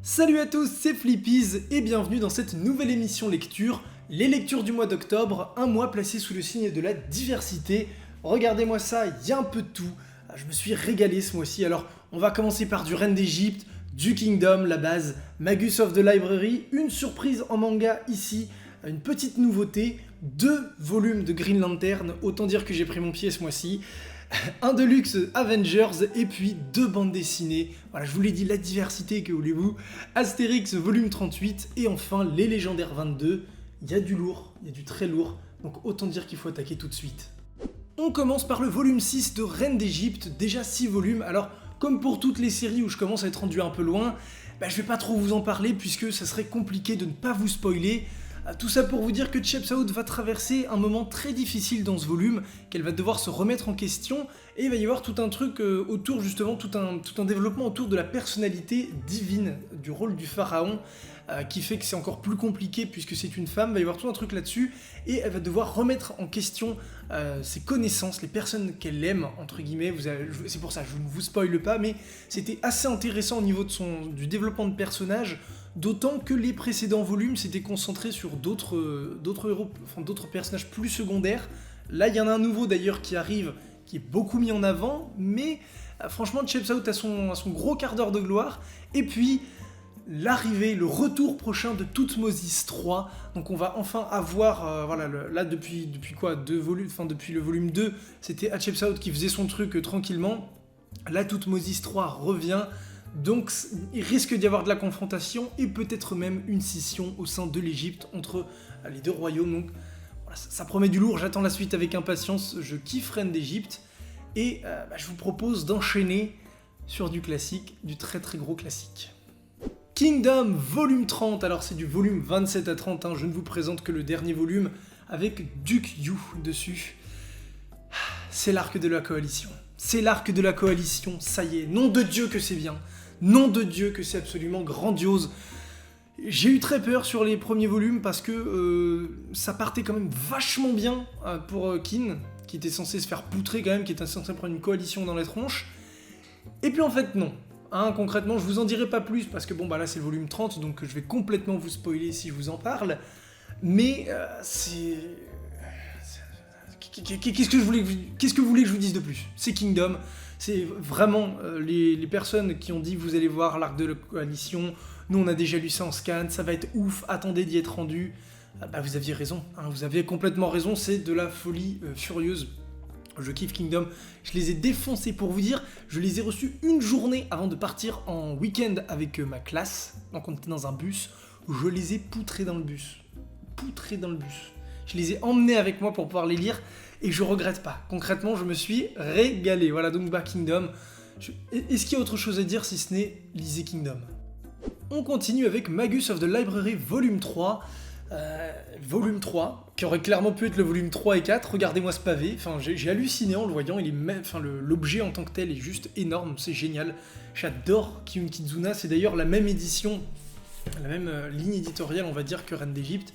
Salut à tous, c'est Flippies et bienvenue dans cette nouvelle émission lecture, les lectures du mois d'octobre, un mois placé sous le signe de la diversité. Regardez-moi ça, il y a un peu de tout. Je me suis régalé ce mois-ci, alors on va commencer par du Reine d'Égypte, du Kingdom, la base, Magus of the Library, une surprise en manga ici, une petite nouveauté, 2 volumes de Green Lantern, autant dire que j'ai pris mon pied ce mois-ci. Un Deluxe Avengers et puis 2 bandes dessinées. Voilà, je vous l'ai dit, la diversité, que voulez-vous. Astérix volume 38 et enfin les Légendaires 22. Il y a du lourd, il y a du très lourd, donc autant dire qu'il faut attaquer tout de suite. On commence par le volume 6 de Reine d'Égypte, déjà 6 volumes. Alors, comme pour toutes les séries où je commence à être rendu un peu loin, je vais pas trop vous en parler puisque ça serait compliqué de ne pas vous spoiler. Tout ça pour vous dire que Chepsaout va traverser un moment très difficile dans ce volume, qu'elle va devoir se remettre en question, et il va y avoir tout un truc autour, justement, tout un développement autour de la personnalité divine, du rôle du pharaon, qui fait que c'est encore plus compliqué puisque c'est une femme, il va y avoir tout un truc là-dessus, et elle va devoir remettre en question ses connaissances, les personnes qu'elle aime, entre guillemets, c'est pour ça, je ne vous spoile pas, mais c'était assez intéressant au niveau du développement de personnage. D'autant que les précédents volumes s'étaient concentrés sur d'autres héros, enfin d'autres personnages plus secondaires. Là, il y en a un nouveau d'ailleurs qui arrive, qui est beaucoup mis en avant, mais franchement, Chepsaout a son gros quart d'heure de gloire. Et puis, l'arrivée, le retour prochain de Toutmoses 3. Donc on va enfin avoir, là depuis quoi, 2 volumes, enfin depuis le volume 2, c'était Chepsaout qui faisait son truc tranquillement. Là, Toutmoses 3 revient. Donc il risque d'y avoir de la confrontation et peut-être même une scission au sein de l'Égypte entre les 2 royaumes. Donc voilà, ça promet du lourd, j'attends la suite avec impatience, je kiffe Reine d'Égypte. Et je vous propose d'enchaîner sur du classique, du très très gros classique. Kingdom volume 30, alors c'est du volume 27 à 30, je ne vous présente que le dernier volume avec Duke Yu dessus. C'est l'arc de la coalition. C'est l'arc de la coalition, ça y est, nom de Dieu que c'est bien. Nom de Dieu que c'est absolument grandiose. J'ai eu très peur sur les premiers volumes parce que ça partait quand même vachement bien pour Kin, qui était censé se faire poutrer quand même, qui était censé prendre une coalition dans la tronche. Et puis en fait non. Concrètement, je vous en dirai pas plus parce que bon là c'est le volume 30, donc je vais complètement vous spoiler si je vous en parle. Mais c'est... Qu'est-ce que vous voulez que je vous dise de plus? C'est Kingdom, c'est vraiment les personnes qui ont dit vous allez voir l'arc de la coalition, nous on a déjà lu ça en scan, ça va être ouf, attendez d'y être rendu. Vous aviez raison, vous aviez complètement raison, c'est de la folie furieuse. Je kiffe Kingdom, je les ai défoncés pour vous dire, je les ai reçus une journée avant de partir en week-end avec ma classe, donc on était dans un bus, je les ai poutrés dans le bus. Je les ai emmenés avec moi pour pouvoir les lire et je regrette pas. Concrètement, je me suis régalé. Voilà donc Kingdom. Est-ce qu'il y a autre chose à dire si ce n'est lisez Kingdom? On continue avec Magus of the Library volume 3. Volume 3, qui aurait clairement pu être le volume 3 et 4. Regardez-moi ce pavé. Enfin, j'ai halluciné en le voyant. L'objet en tant que tel est juste énorme. C'est génial. J'adore Kiyun Kizuna. C'est d'ailleurs la même édition, la même ligne éditoriale, on va dire, que Reine d'Égypte.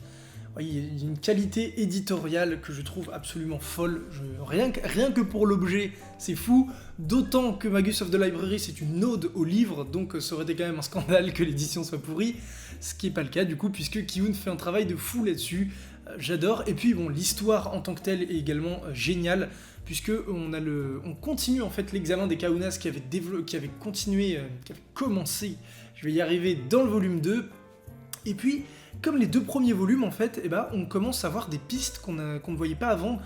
Il y a une qualité éditoriale que je trouve absolument folle. Rien que pour l'objet, c'est fou. D'autant que Magus of the Library, c'est une ode au livre, donc ça aurait été quand même un scandale que l'édition soit pourrie. Ce qui n'est pas le cas du coup, puisque Kiyun fait un travail de fou là-dessus. J'adore. Et puis bon, l'histoire en tant que telle est également géniale, puisque on continue en fait l'examen des Kaunas qui avait commencé, je vais y arriver, dans le volume 2. Et puis, comme les 2 premiers volumes, en fait, on commence à avoir des pistes qu'on ne voyait pas avant,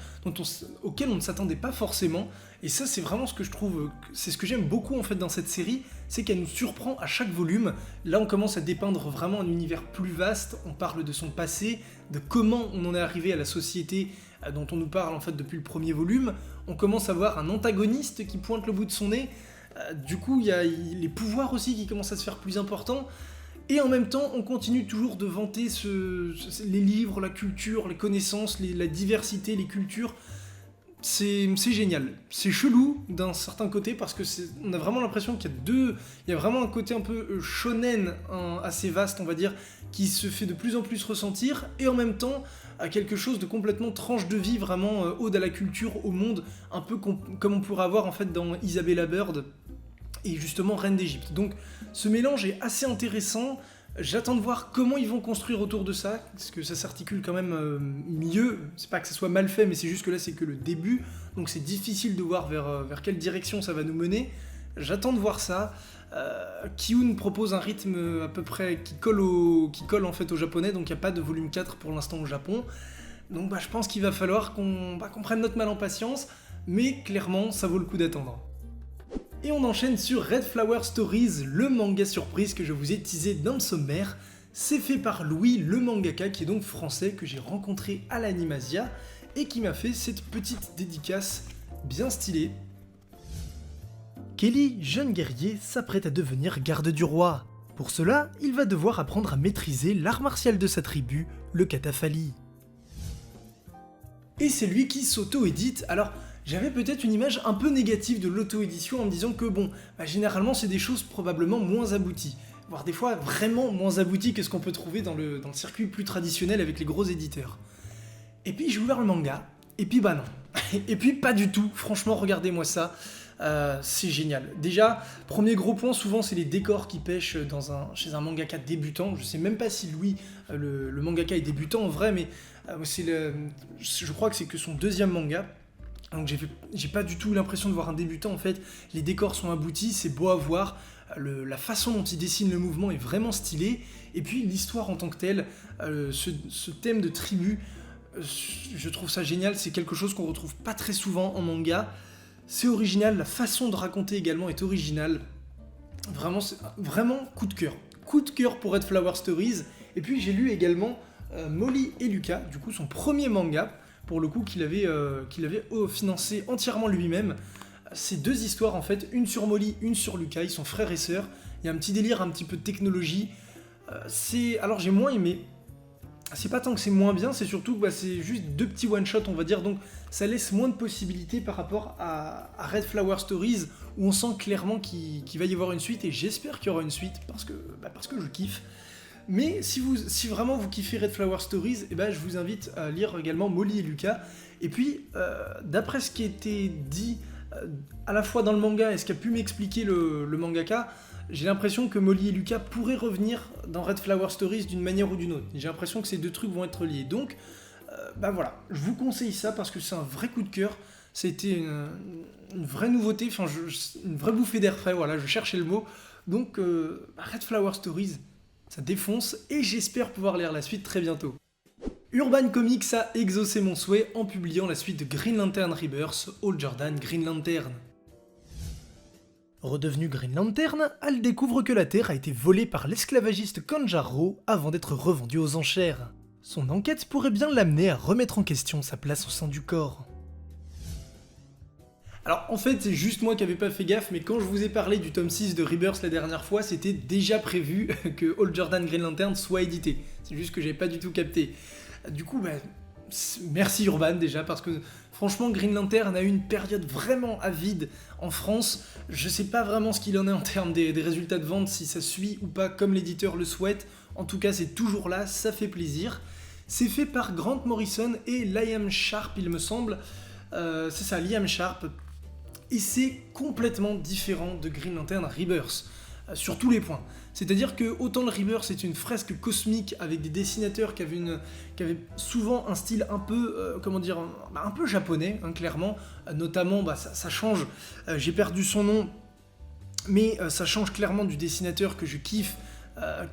auxquelles on ne s'attendait pas forcément. Et ça, c'est vraiment ce que je trouve, c'est ce que j'aime beaucoup en fait dans cette série, c'est qu'elle nous surprend à chaque volume. Là, on commence à dépeindre vraiment un univers plus vaste. On parle de son passé, de comment on en est arrivé à la société dont on nous parle en fait depuis le premier volume. On commence à voir un antagoniste qui pointe le bout de son nez. Du coup, il y a les pouvoirs aussi qui commencent à se faire plus importants. Et en même temps, on continue toujours de vanter les livres, la culture, les connaissances, la diversité, les cultures. C'est génial. C'est chelou d'un certain côté parce que on a vraiment l'impression qu'il y a vraiment un côté un peu shonen assez vaste, on va dire, qui se fait de plus en plus ressentir, et en même temps à quelque chose de complètement tranche de vie, vraiment ode à la culture, au monde, un peu comme on pourrait avoir en fait dans Isabella Bird. et justement reine d'Égypte. Donc ce mélange est assez intéressant. J'attends de voir comment ils vont construire autour de ça, parce que ça s'articule quand même mieux. C'est pas que ça soit mal fait, mais c'est juste que là c'est que le début, donc c'est difficile de voir vers quelle direction ça va nous mener. J'attends de voir ça. Ki-hoon propose un rythme à peu près qui colle en fait au japonais, donc il n'y a pas de volume 4 pour l'instant au Japon. Donc je pense qu'il va falloir qu'on prenne notre mal en patience, mais clairement ça vaut le coup d'attendre. Et on enchaîne sur Red Flower Stories, le manga surprise que je vous ai teasé dans le sommaire. C'est fait par Louis, le mangaka, qui est donc français, que j'ai rencontré à l'Animasia, et qui m'a fait cette petite dédicace bien stylée. Kelly, jeune guerrier, s'apprête à devenir garde du roi. Pour cela, il va devoir apprendre à maîtriser l'art martial de sa tribu, le katafali. Et c'est lui qui s'auto-édite. Alors, j'avais peut-être une image un peu négative de l'auto-édition en me disant que généralement c'est des choses probablement moins abouties. Voire des fois vraiment moins abouties que ce qu'on peut trouver dans le circuit plus traditionnel avec les gros éditeurs. Et puis j'ai ouvert le manga, et puis non. Et puis pas du tout, franchement regardez-moi ça. C'est génial. Déjà, premier gros point, souvent c'est les décors qui pêchent chez un mangaka débutant. Je sais même pas si Louis, le mangaka, est débutant en vrai, mais je crois que c'est que son deuxième manga. Donc j'ai pas du tout l'impression de voir un débutant en fait. Les décors sont aboutis, c'est beau à voir. La façon dont il dessine le mouvement est vraiment stylée. Et puis l'histoire en tant que telle, ce thème de tribu, je trouve ça génial. C'est quelque chose qu'on retrouve pas très souvent en manga. C'est original, la façon de raconter également est originale. Vraiment coup de cœur. Coup de cœur pour Red Flower Stories. Et puis j'ai lu également Molly et Lucas, du coup son premier manga, pour le coup qu'il avait financé entièrement lui-même. Ces deux histoires en fait, une sur Molly, une sur Lucas, ils sont frères et sœurs. Il y a un petit délire, un petit peu de technologie. Alors j'ai moins aimé. C'est pas tant que c'est moins bien, c'est surtout que c'est juste deux petits one-shots, on va dire, donc ça laisse moins de possibilités par rapport à Red Flower Stories, où on sent clairement qu'il va y avoir une suite, et j'espère qu'il y aura une suite, parce que je kiffe. Mais si vraiment vous kiffez Red Flower Stories, je vous invite à lire également Molly et Lucas. Et puis, d'après ce qui a été dit, à la fois dans le manga et ce qu'a pu m'expliquer le mangaka, j'ai l'impression que Molly et Lucas pourraient revenir dans Red Flower Stories d'une manière ou d'une autre. J'ai l'impression que ces deux trucs vont être liés. Donc, voilà, je vous conseille ça parce que c'est un vrai coup de cœur. C'était une vraie nouveauté, une vraie bouffée d'air frais, voilà, je cherchais le mot. Donc, Red Flower Stories, ça défonce et j'espère pouvoir lire la suite très bientôt. Urban Comics a exaucé mon souhait en publiant la suite de Green Lantern Rebirth, Hal Jordan Green Lantern. Redevenu Green Lantern, Hal découvre que la Terre a été volée par l'esclavagiste Kanjaro avant d'être revendue aux enchères. Son enquête pourrait bien l'amener à remettre en question sa place au sein du corps. Alors en fait c'est juste moi qui avais pas fait gaffe, mais quand je vous ai parlé du tome 6 de Rebirth la dernière fois, c'était déjà prévu que Hal Jordan Green Lantern soit édité. C'est juste que j'avais pas du tout capté. Du coup, merci Urban déjà, parce que franchement Green Lantern a eu une période vraiment avide en France. Je sais pas vraiment ce qu'il en est en termes des résultats de vente, si ça suit ou pas comme l'éditeur le souhaite. En tout cas c'est toujours là, ça fait plaisir. C'est fait par Grant Morrison et Liam Sharp il me semble. C'est ça, Liam Sharp. Et c'est complètement différent de Green Lantern Rebirth, sur tous les points. C'est-à-dire que autant le Rebirth c'est une fresque cosmique avec des dessinateurs qui avaient souvent un style un peu, un peu japonais, hein, clairement. Notamment, ça change, j'ai perdu son nom, mais ça change clairement du dessinateur que je kiffe,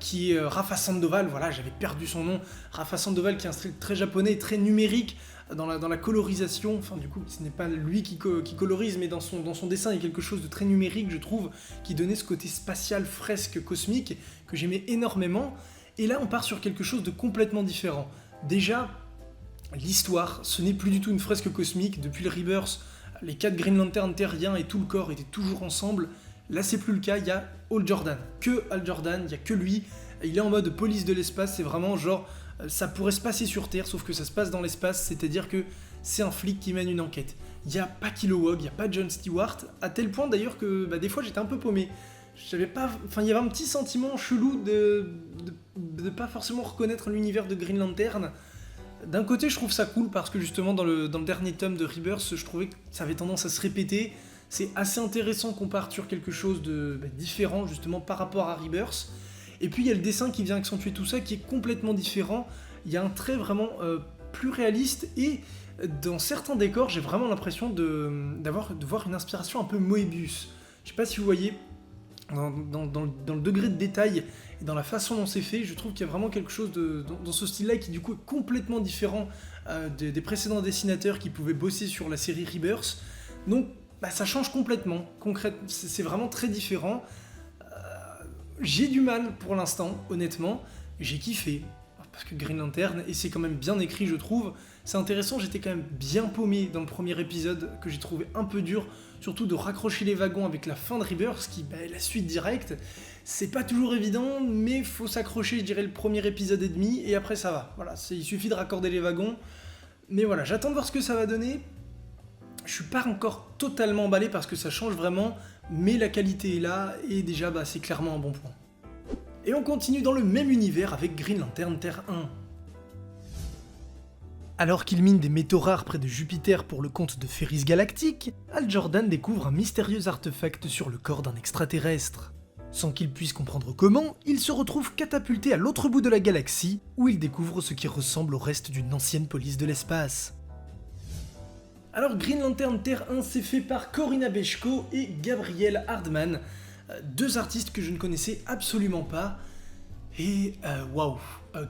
qui est Rafa Sandoval, voilà, j'avais perdu son nom. Rafa Sandoval qui est un style très japonais, très numérique, dans la colorisation, enfin du coup ce n'est pas lui qui colorise, mais dans son dessin il y a quelque chose de très numérique je trouve, qui donnait ce côté spatial, fresque, cosmique, que j'aimais énormément, et là on part sur quelque chose de complètement différent. Déjà, l'histoire, ce n'est plus du tout une fresque cosmique, depuis le Rebirth, les 4 Green Lantern terriens et tout le corps étaient toujours ensemble, là c'est plus le cas, il y a Hal Jordan, il n'y a que lui, il est en mode police de l'espace, c'est vraiment genre... Ça pourrait se passer sur Terre, sauf que ça se passe dans l'espace, c'est-à-dire que c'est un flic qui mène une enquête. Il n'y a pas Kilowog, il n'y a pas John Stewart, à tel point d'ailleurs que des fois j'étais un peu paumé. Il y avait un petit sentiment chelou de pas forcément reconnaître l'univers de Green Lantern. D'un côté je trouve ça cool parce que justement dans le dernier tome de Rebirth, je trouvais que ça avait tendance à se répéter. c'est assez intéressant qu'on parte sur quelque chose de différent justement par rapport à Rebirth. Et puis il y a le dessin qui vient accentuer tout ça, qui est complètement différent. Il y a un trait vraiment plus réaliste, et dans certains décors, j'ai vraiment l'impression de voir une inspiration un peu Moebius. Je sais pas si vous voyez, dans le degré de détail et dans la façon dont c'est fait, je trouve qu'il y a vraiment quelque chose dans ce style-là qui du coup est complètement différent des précédents dessinateurs qui pouvaient bosser sur la série Rebirth. Donc ça change complètement, concrètement, c'est vraiment très différent. J'ai du mal pour l'instant, honnêtement, j'ai kiffé, parce que Green Lantern, et c'est quand même bien écrit je trouve, c'est intéressant, j'étais quand même bien paumé dans le premier épisode, que j'ai trouvé un peu dur, surtout de raccrocher les wagons avec la fin de Rebirth, qui est la suite directe. C'est pas toujours évident, mais faut s'accrocher, je dirais, le premier épisode et demi, et après ça va. Voilà, il suffit de raccorder les wagons. Mais voilà, j'attends de voir ce que ça va donner. Je suis pas encore totalement emballé parce que ça change vraiment, mais la qualité est là, et déjà c'est clairement un bon point. Et on continue dans le même univers avec Green Lantern Terre 1. Alors qu'il mine des métaux rares près de Jupiter pour le compte de Ferris Galactique, Hal Jordan découvre un mystérieux artefact sur le corps d'un extraterrestre. Sans qu'il puisse comprendre comment, il se retrouve catapulté à l'autre bout de la galaxie, où il découvre ce qui ressemble au reste d'une ancienne police de l'espace. Alors Green Lantern Terre 1, c'est fait par Corinna Bechko et Gabriel Hardman, deux artistes que je ne connaissais absolument pas, et waouh,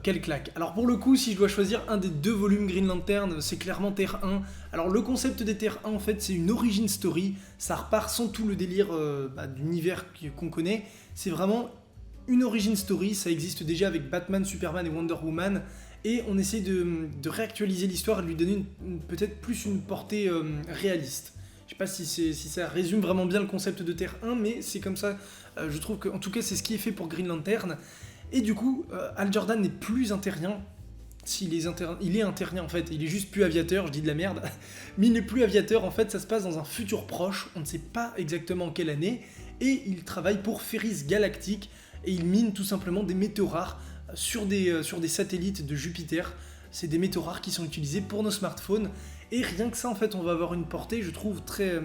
quelle claque. Alors pour le coup, si je dois choisir un des deux volumes Green Lantern, c'est clairement Terre 1. Alors le concept des Terre 1, en fait, c'est une origin story, ça repart sans tout le délire d'univers qu'on connaît, c'est vraiment une origin story, ça existe déjà avec Batman, Superman et Wonder Woman, et on essaie de réactualiser l'histoire et de lui donner peut-être plus une portée réaliste. Je sais pas si ça résume vraiment bien le concept de Terre 1, mais c'est comme ça, je trouve qu'en tout cas c'est ce qui est fait pour Green Lantern. Et du coup, Hal Jordan n'est plus interrien. Il est interrien en fait, il est juste plus aviateur, je dis de la merde, mais il n'est plus aviateur, en fait ça se passe dans un futur proche, on ne sait pas exactement quelle année, et il travaille pour Ferris Galactique, et il mine tout simplement des métaux rares sur des satellites de Jupiter. C'est des métaux rares qui sont utilisés pour nos smartphones, et rien que ça en fait on va avoir une portée, je trouve très...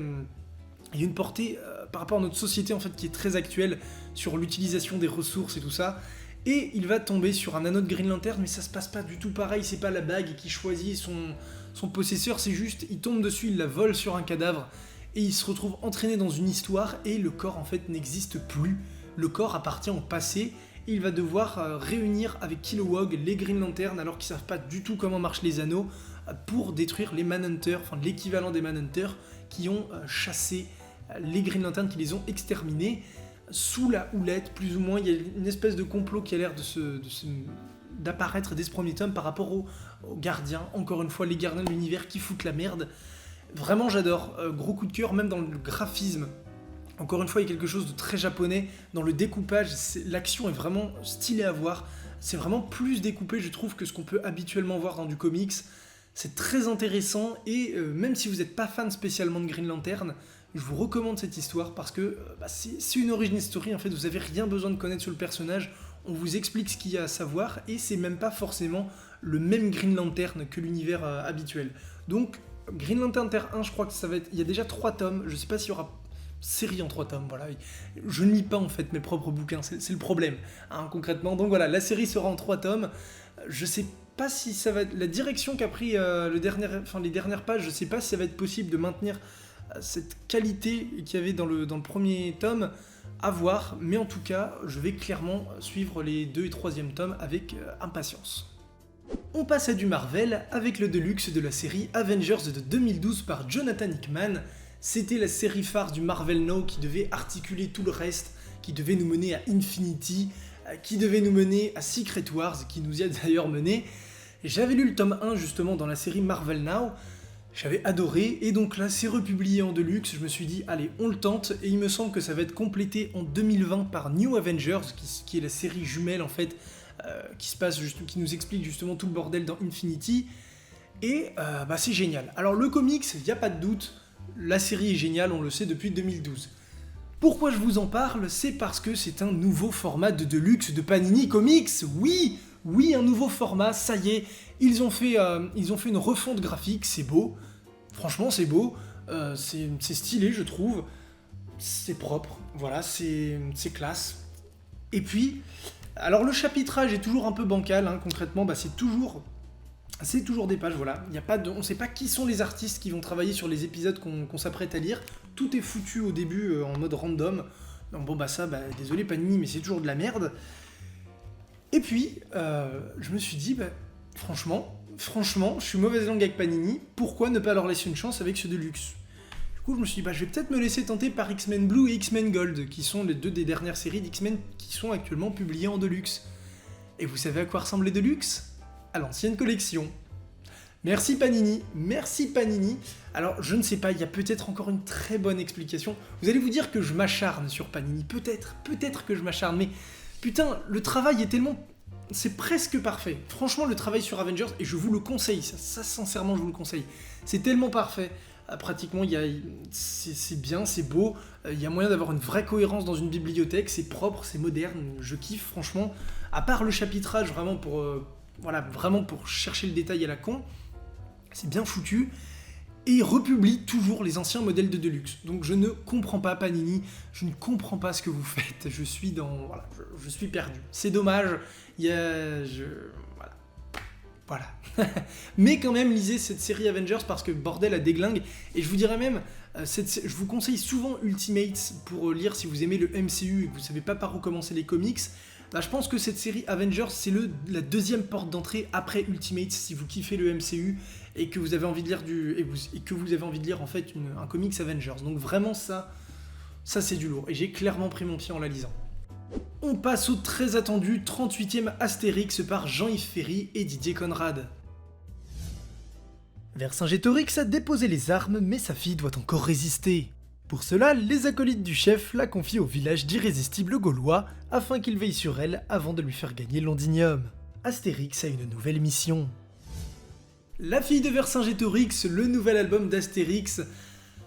il y a une portée par rapport à notre société en fait qui est très actuelle sur l'utilisation des ressources et tout ça. Et il va tomber sur un anneau de Green Lantern, mais ça se passe pas du tout pareil, c'est pas la bague qui choisit son possesseur, c'est juste, il tombe dessus, il la vole sur un cadavre, et il se retrouve entraîné dans une histoire, et le corps en fait n'existe plus, le corps appartient au passé, et il va devoir réunir avec Kilowog les Green Lantern, alors qu'ils savent pas du tout comment marchent les anneaux, pour détruire les Manhunters, enfin l'équivalent des Manhunters, qui ont chassé les Green Lantern, qui les ont exterminés, sous la houlette, plus ou moins. Il y a une espèce de complot qui a l'air d'apparaître dès ce premier tome par rapport aux gardiens, encore une fois les gardiens de l'univers qui foutent la merde. Vraiment j'adore, gros coup de cœur, même dans le graphisme. Encore une fois il y a quelque chose de très japonais, dans le découpage, l'action est vraiment stylée à voir, c'est vraiment plus découpé je trouve que ce qu'on peut habituellement voir dans du comics. C'est très intéressant, et même si vous n'êtes pas fan spécialement de Green Lantern, je vous recommande cette histoire parce que c'est une origin story, en fait vous avez rien besoin de connaître sur le personnage, on vous explique ce qu'il y a à savoir, et c'est même pas forcément le même Green Lantern que l'univers habituel. Donc Green Lantern Terre 1, je crois que ça va être... Il y a déjà 3 tomes, je sais pas s'il y aura série en 3 tomes, voilà. Je ne lis pas en fait mes propres bouquins, c'est le problème, hein, concrètement. Donc voilà, la série sera en 3 tomes, je sais pas si ça va être... La direction qu'a pris les dernières pages, je sais pas si ça va être possible de maintenir cette qualité qu'il y avait dans le premier tome, à voir, mais en tout cas, je vais clairement suivre les 2 et 3e tomes avec impatience. On passe à du Marvel avec le deluxe de la série Avengers de 2012 par Jonathan Hickman. C'était la série phare du Marvel Now qui devait articuler tout le reste, qui devait nous mener à Infinity, qui devait nous mener à Secret Wars, qui nous y a d'ailleurs mené. J'avais lu le tome 1 justement dans la série Marvel Now, j'avais adoré, et donc là c'est republié en deluxe, je me suis dit allez on le tente, et il me semble que ça va être complété en 2020 par New Avengers, qui est la série jumelle en fait, qui nous explique justement tout le bordel dans Infinity, et c'est génial. Alors le comics, il n'y a pas de doute, la série est géniale, on le sait depuis 2012. Pourquoi je vous en parle? C'est parce que c'est un nouveau format de deluxe de Panini Comics, oui, un nouveau format, ça y est, ils ont fait une refonte graphique, c'est beau, franchement c'est beau, c'est stylé, je trouve. C'est propre, voilà, c'est classe. Et puis, alors le chapitrage est toujours un peu bancal, hein, concrètement, c'est toujours des pages, voilà. On ne sait pas qui sont les artistes qui vont travailler sur les épisodes qu'on s'apprête à lire. Tout est foutu au début en mode random. Donc désolé Panini, mais c'est toujours de la merde. Et puis, je me suis dit, franchement, je suis mauvaise langue avec Panini, pourquoi ne pas leur laisser une chance avec ce Deluxe ? Du coup, je me suis dit, je vais peut-être me laisser tenter par X-Men Blue et X-Men Gold, qui sont les deux des dernières séries d'X-Men qui sont actuellement publiées en Deluxe. Et vous savez à quoi ressemble les Deluxe ? À l'ancienne collection. Merci Panini. Alors, je ne sais pas, il y a peut-être encore une très bonne explication. Vous allez vous dire que je m'acharne sur Panini, peut-être que je m'acharne, mais putain, le travail est tellement... C'est presque parfait. Franchement, le travail sur Avengers, et je vous le conseille, ça sincèrement, je vous le conseille. C'est tellement parfait. Pratiquement, c'est bien, c'est beau, il y a moyen d'avoir une vraie cohérence dans une bibliothèque, c'est propre, c'est moderne, je kiffe, franchement. À part le chapitrage, vraiment pour chercher le détail à la con, c'est bien foutu. Et il republie toujours les anciens modèles de Deluxe. Donc je ne comprends pas Panini, je ne comprends pas ce que vous faites, je suis perdu. C'est dommage, voilà. Mais quand même, lisez cette série Avengers parce que bordel, elle déglingue. Et je vous dirais même, je vous conseille souvent Ultimates pour lire si vous aimez le MCU et que vous savez pas par où commencer les comics. Je pense que cette série Avengers, c'est la deuxième porte d'entrée après Ultimates si vous kiffez le MCU et que vous avez envie de lire en fait un comics Avengers. Donc vraiment ça c'est du lourd. Et j'ai clairement pris mon pied en la lisant. On passe au très attendu 38e Astérix par Jean-Yves Ferry et Didier Conrad. Vercingétorix a déposé les armes, mais sa fille doit encore résister. Pour cela, les acolytes du chef la confient au village d'irrésistibles Gaulois afin qu'ils veillent sur elle avant de lui faire gagner Londinium. Astérix a une nouvelle mission. La fille de Vercingétorix, le nouvel album d'Astérix.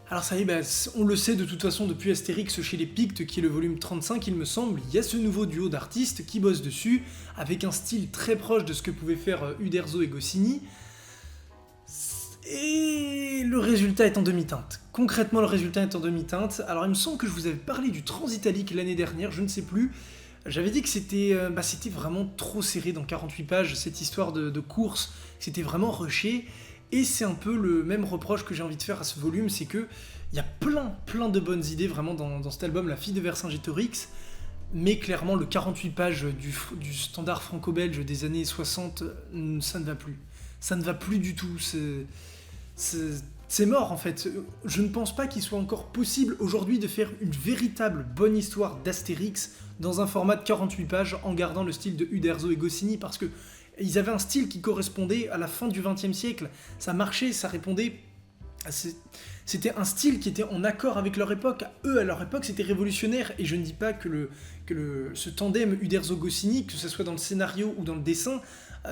Alors ça y est, on le sait de toute façon depuis Astérix chez les Pictes, qui est le volume 35 il me semble, il y a ce nouveau duo d'artistes qui bossent dessus, avec un style très proche de ce que pouvaient faire Uderzo et Goscinny. Et le résultat est en demi-teinte. Concrètement, le résultat est en demi-teinte. Alors il me semble que je vous avais parlé du Transitalique l'année dernière, je ne sais plus. J'avais dit que c'était vraiment trop serré dans 48 pages, cette histoire de course, c'était vraiment rushé. Et c'est un peu le même reproche que j'ai envie de faire à ce volume, c'est que il y a plein de bonnes idées vraiment dans cet album, La fille de Vercingétorix, mais clairement le 48 pages du standard franco-belge des années 60, ça ne va plus. Ça ne va plus du tout, c'est mort en fait. Je ne pense pas qu'il soit encore possible aujourd'hui de faire une véritable bonne histoire d'Astérix dans un format de 48 pages en gardant le style de Uderzo et Goscinny, parce que ils avaient un style qui correspondait à la fin du XXe siècle. Ça marchait, ça répondait. C'était un style qui était en accord avec leur époque. Eux, à leur époque, c'était révolutionnaire. Et je ne dis pas que ce tandem Uderzo-Goscinny, que ce soit dans le scénario ou dans le dessin,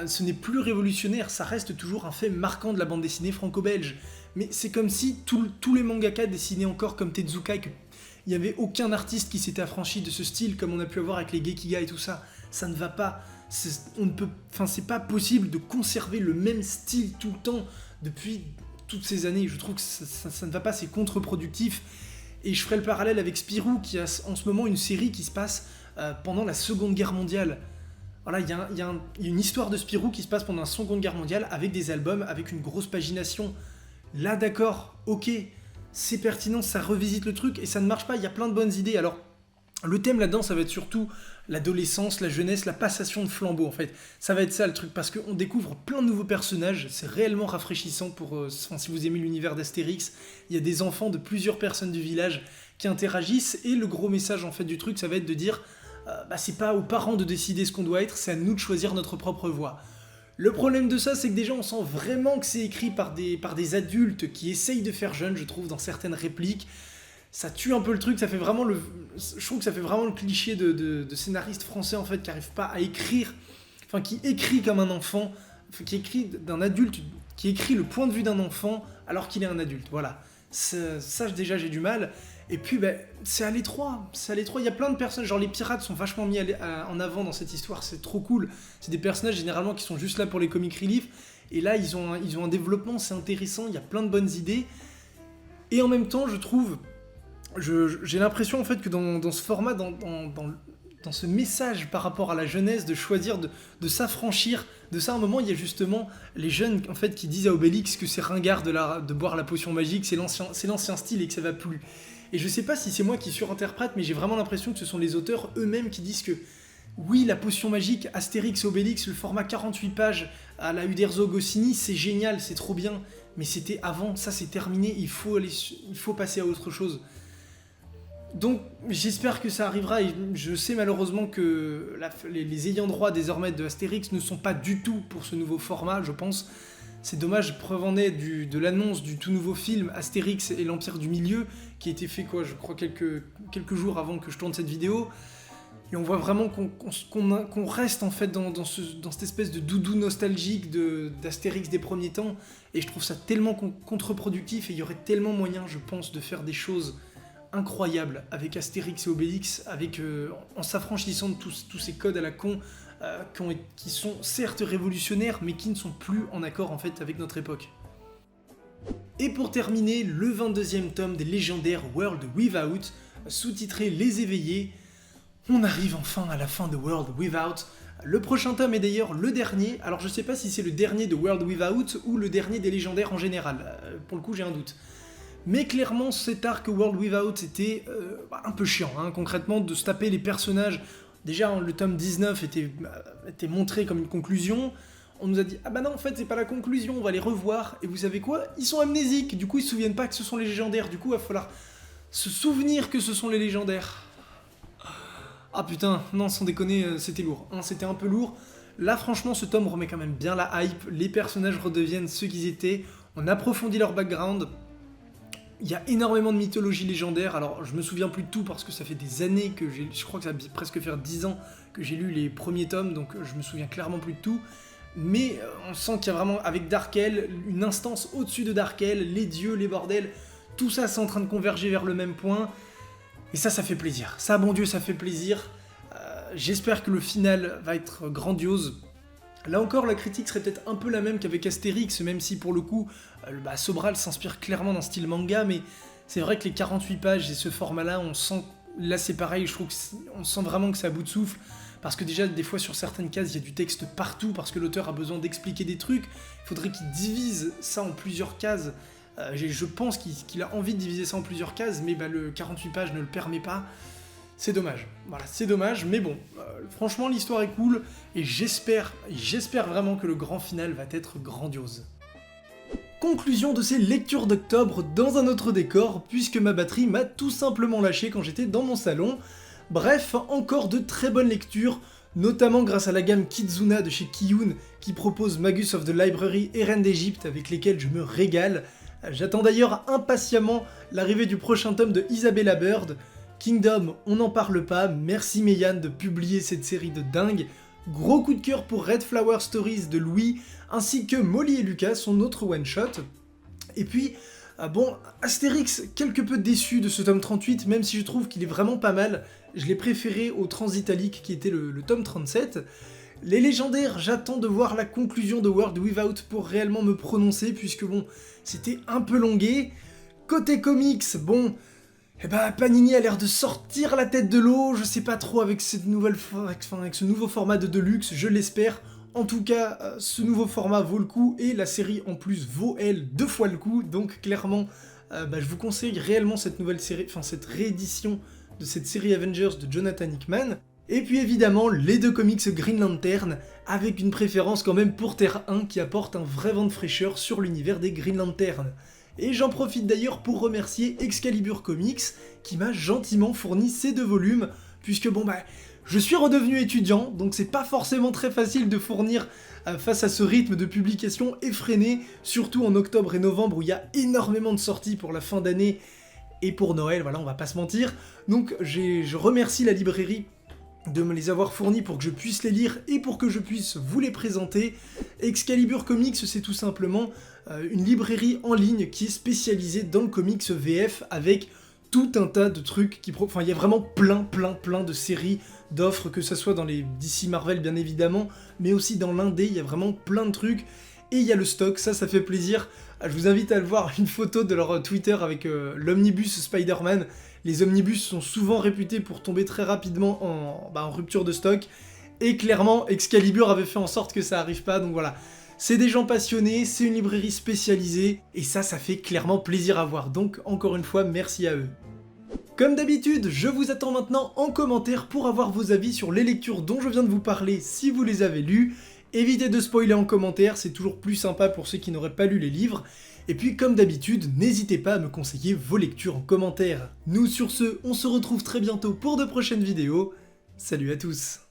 ce n'est plus révolutionnaire. Ça reste toujours un fait marquant de la bande dessinée franco-belge. Mais c'est comme si tous les mangaka dessinaient encore comme Tezuka, qu'il n'y avait aucun artiste qui s'était affranchi de ce style, comme on a pu avoir avec les Gekiga et tout ça. Ça ne va pas. C'est pas possible de conserver le même style tout le temps depuis toutes ces années. Je trouve que ça ne va pas, c'est contre-productif. Et je ferai le parallèle avec Spirou, qui a en ce moment une série qui se passe pendant la Seconde Guerre mondiale. Voilà, il y a une histoire de Spirou qui se passe pendant la Seconde Guerre mondiale avec des albums, avec une grosse pagination. Là, d'accord, ok, c'est pertinent, ça revisite le truc et ça ne marche pas, il y a plein de bonnes idées. Alors, le thème là-dedans, ça va être surtout l'adolescence, la jeunesse, la passation de flambeau en fait. Ça va être ça le truc, parce qu'on découvre plein de nouveaux personnages, c'est réellement rafraîchissant si vous aimez l'univers d'Astérix. Il y a des enfants de plusieurs personnes du village qui interagissent, et le gros message en fait du truc, ça va être de dire c'est pas aux parents de décider ce qu'on doit être, c'est à nous de choisir notre propre voie. Le problème de ça, c'est que déjà on sent vraiment que c'est écrit par des adultes qui essayent de faire jeune, je trouve, dans certaines répliques. Ça tue un peu le truc, ça fait vraiment je trouve que ça fait vraiment le cliché de scénariste français en fait qui n'arrive pas à écrire, enfin qui écrit comme un enfant, qui écrit d'un adulte, qui écrit le point de vue d'un enfant alors qu'il est un adulte, voilà. Ça déjà j'ai du mal. Et puis c'est à l'étroit, il y a plein de personnes, genre les pirates sont vachement mis en avant dans cette histoire, c'est trop cool. C'est des personnages généralement qui sont juste là pour les comic relief, et là ils ont un développement, c'est intéressant, il y a plein de bonnes idées. Et en même temps, je trouve, j'ai l'impression en fait que dans ce format, dans ce message par rapport à la jeunesse, de choisir de s'affranchir de ça, à un moment, il y a justement les jeunes en fait qui disent à Obélix que c'est ringard de boire la potion magique, c'est l'ancien style et que ça va plus. Et je sais pas si c'est moi qui surinterprète, mais j'ai vraiment l'impression que ce sont les auteurs eux-mêmes qui disent que oui, la potion magique, Astérix et Obélix, le format 48 pages à la Uderzo Goscinny, c'est génial, c'est trop bien, mais c'était avant, ça c'est terminé, il faut passer à autre chose. Donc j'espère que ça arrivera, et je sais malheureusement que les ayants droit désormais de Astérix ne sont pas du tout pour ce nouveau format, je pense. C'est dommage, preuve en est de l'annonce du tout nouveau film Astérix et l'Empire du Milieu, qui a été fait je crois quelques jours avant que je tourne cette vidéo. Et on voit vraiment qu'on reste en fait dans cette espèce de doudou nostalgique d'Astérix des premiers temps, et je trouve ça tellement contre-productif, et il y aurait tellement moyen, je pense, de faire des choses incroyables avec Astérix et Obélix, en s'affranchissant de tous ces codes à la con, qui sont certes révolutionnaires, mais qui ne sont plus en accord en fait avec notre époque. Et pour terminer, le 22e tome des légendaires World Without, sous-titré Les Éveillés. On arrive enfin à la fin de World Without. Le prochain tome est d'ailleurs le dernier, alors je sais pas si c'est le dernier de World Without ou le dernier des légendaires en général, pour le coup j'ai un doute. Mais clairement cet arc World Without était un peu chiant, hein, concrètement, de se taper les personnages. Déjà le tome 19 était montré comme une conclusion, on nous a dit « Ah bah non, en fait c'est pas la conclusion, on va les revoir », et vous savez quoi? Ils sont amnésiques, du coup ils se souviennent pas que ce sont les légendaires, du coup il va falloir se souvenir que ce sont les légendaires. Ah putain, non, sans déconner, c'était lourd, hein, c'était un peu lourd. Là, franchement, ce tome remet quand même bien la hype, les personnages redeviennent ceux qu'ils étaient, on approfondit leur background, il y a énormément de mythologie légendaire. Alors je me souviens plus de tout parce que ça fait des années que je crois que ça va presque faire 10 ans que j'ai lu les premiers tomes, donc je me souviens clairement plus de tout. Mais on sent qu'il y a vraiment, avec Darkel, une instance au-dessus de Darkel, les dieux, les bordels, tout ça c'est en train de converger vers le même point. Et ça fait plaisir. Ça, bon Dieu, ça fait plaisir. J'espère que le final va être grandiose. Là encore, la critique serait peut-être un peu la même qu'avec Astérix, même si pour le coup, Sobral s'inspire clairement d'un style manga, mais c'est vrai que les 48 pages et ce format-là, on sent, là c'est pareil, je trouve qu'on sent vraiment que c'est à bout de souffle, parce que déjà, des fois, sur certaines cases, il y a du texte partout, parce que l'auteur a besoin d'expliquer des trucs, il faudrait qu'il divise ça en plusieurs cases. Je pense qu'il a envie de diviser ça en plusieurs cases, mais le 48 pages ne le permet pas. C'est dommage. Voilà, c'est dommage, mais bon, franchement, l'histoire est cool, et j'espère vraiment que le grand final va être grandiose. Conclusion de ces lectures d'octobre dans un autre décor, puisque ma batterie m'a tout simplement lâché quand j'étais dans mon salon. Bref, encore de très bonnes lectures, notamment grâce à la gamme Kizuna de chez Kiyun, qui propose Magus of the Library et Reine d'Égypte, avec lesquels je me régale. J'attends d'ailleurs impatiemment l'arrivée du prochain tome de Isabella Bird. Kingdom, on n'en parle pas, merci Meian de publier cette série de dingue. Gros coup de cœur pour Red Flower Stories de Louis, ainsi que Molly et Lucas, son autre one-shot. Et puis, bon, Astérix, quelque peu déçu de ce tome 38, même si je trouve qu'il est vraiment pas mal. Je l'ai préféré au Transitalique qui était le tome 37. Les légendaires, j'attends de voir la conclusion de World Without pour réellement me prononcer, puisque bon, c'était un peu longué. Côté comics, bon, Panini a l'air de sortir la tête de l'eau, je sais pas trop avec ce nouveau format de Deluxe, je l'espère. En tout cas, ce nouveau format vaut le coup, et la série en plus vaut elle 2 fois le coup, donc clairement, je vous conseille réellement cette nouvelle série, cette réédition de cette série Avengers de Jonathan Hickman. Et puis évidemment, les 2 comics Green Lantern, avec une préférence quand même pour Terre 1 qui apporte un vrai vent de fraîcheur sur l'univers des Green Lantern. Et j'en profite d'ailleurs pour remercier Excalibur Comics, qui m'a gentiment fourni ces 2 volumes, puisque je suis redevenu étudiant, donc c'est pas forcément très facile de fournir face à ce rythme de publication effréné, surtout en octobre et novembre où il y a énormément de sorties pour la fin d'année et pour Noël, voilà, on va pas se mentir. Donc je remercie la librairie de me les avoir fournis pour que je puisse les lire et pour que je puisse vous les présenter. Excalibur Comics, c'est tout simplement une librairie en ligne qui est spécialisée dans le comics VF avec tout un tas de trucs il y a vraiment plein de séries, d'offres, que ce soit dans les DC Marvel bien évidemment, mais aussi dans l'indé, il y a vraiment plein de trucs. et il y a le stock, ça fait plaisir. Je vous invite à le voir, une photo de leur Twitter avec l'omnibus Spider-Man. Les omnibus sont souvent réputés pour tomber très rapidement en rupture de stock, et clairement Excalibur avait fait en sorte que ça arrive pas, donc voilà. C'est des gens passionnés, c'est une librairie spécialisée, et ça fait clairement plaisir à voir, donc encore une fois, merci à eux. Comme d'habitude, je vous attends maintenant en commentaire pour avoir vos avis sur les lectures dont je viens de vous parler si vous les avez lues. Évitez de spoiler en commentaire, c'est toujours plus sympa pour ceux qui n'auraient pas lu les livres. Et puis comme d'habitude, n'hésitez pas à me conseiller vos lectures en commentaire. Nous sur ce, on se retrouve très bientôt pour de prochaines vidéos. Salut à tous!